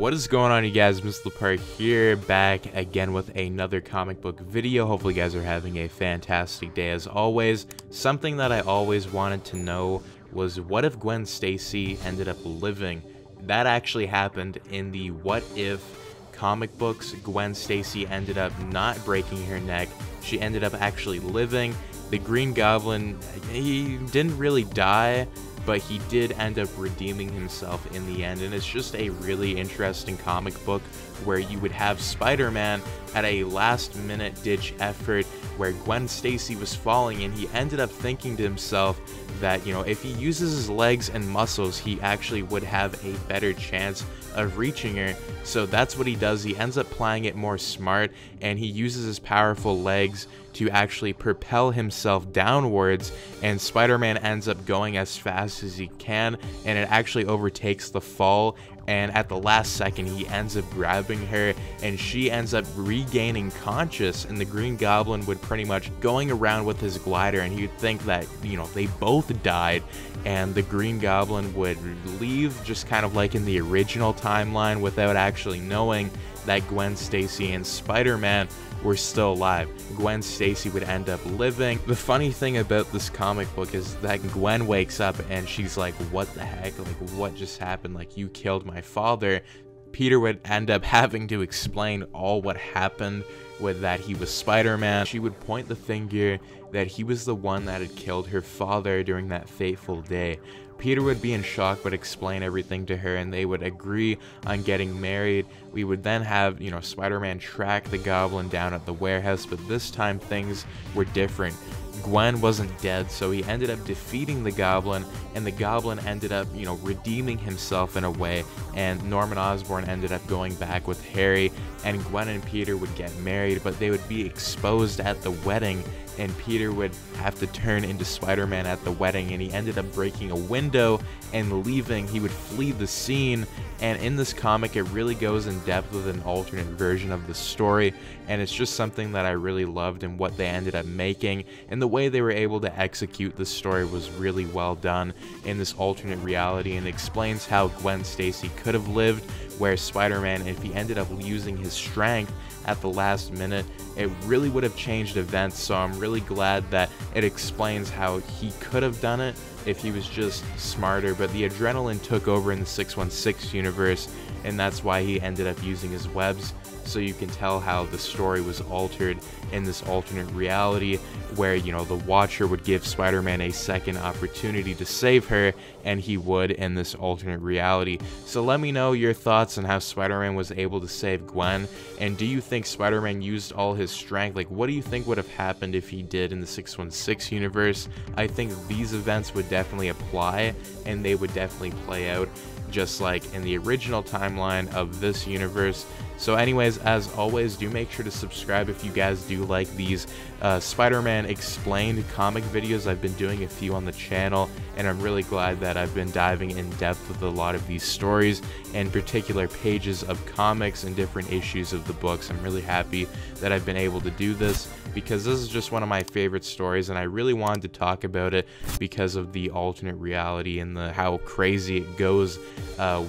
What is going on, you guys? MissedThePart here, back again with another comic book video. Hopefully you guys are having a fantastic day as always. Something that I always wanted to know was, what if Gwen Stacy ended up living? That actually happened in the What If comic books. Gwen Stacy ended up not breaking her neck. She ended up actually living. The Green Goblin, he didn't really die, but he did end up redeeming himself in the end, and it's just a really interesting comic book where you would have Spider-Man at a last-minute ditch effort where Gwen Stacy was falling, and he ended up thinking to himself that, you know, if he uses his legs and muscles, he actually would have a better chance of reaching her. So that's what he does. He ends up playing it more smart, and he uses his powerful legs to actually propel himself downwards, and Spider-Man ends up going as fast as he can, and it actually overtakes the fall, and at the last second he ends up grabbing her, and she ends up regaining conscious, and the Green Goblin would pretty much going around with his glider, and you'd think that, you know, they both died, and the Green Goblin would leave just kind of like in the original timeline without actually knowing that Gwen Stacy and Spider-Man were still alive. Gwen Stacy would end up living. The funny thing about this comic book is that Gwen wakes up and she's like, what the heck? Like, what just happened? Like, you killed my father. Peter would end up having to explain all what happened with that he was Spider-Man. She would point the finger that he was the one that had killed her father during that fateful day. Peter would be in shock but explain everything to her, and they would agree on getting married. We would then have, you know, Spider-Man track the Goblin down at the warehouse, but this time things were different. Gwen wasn't dead, so he ended up defeating the Goblin, and the Goblin ended up, you know, redeeming himself in a way, and Norman Osborn ended up going back with Harry, and Gwen and Peter would get married, but they would be exposed at the wedding, and Peter would have to turn into Spider-Man at the wedding, and he ended up breaking a window and leaving. He would flee the scene, and in this comic it really goes in depth with an alternate version of the story, and it's just something that I really loved, and what they ended up making, and the way they were able to execute the story was really well done in this alternate reality, and explains how Gwen Stacy could have lived, where Spider-Man, if he ended up using his strength at the last minute, it really would have changed events. So I'm really glad that it explains how he could have done it if he was just smarter, but the adrenaline took over in the 616 universe, and that's why he ended up using his webs. So you can tell how the story was altered in this alternate reality where, you know, the Watcher would give Spider-Man a second opportunity to save her, and he would in this alternate reality. So let me know your thoughts on how Spider-Man was able to save Gwen, and do you think Spider-Man used all his strength? Like, what do you think would have happened if he did in the 616 universe? I think these events would definitely apply, and they would definitely play out just like in the original timeline of this universe. So anyways, as always, do make sure to subscribe if you guys do like these Spider-Man explained comic videos. I've been doing a few on the channel, and I'm really glad that I've been diving in depth with a lot of these stories and particular pages of comics and different issues of the books. I'm really happy that I've been able to do this, because this is just one of my favorite stories, and I really wanted to talk about it because of the alternate reality and how crazy it goes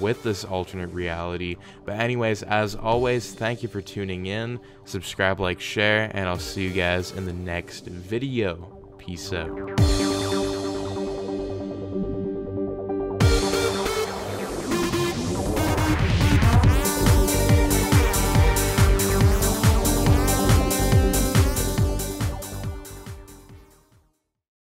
with this alternate reality. But anyways, as always, thank you for tuning in. Subscribe, like, share, and I'll see you guys in the next video. Peace out.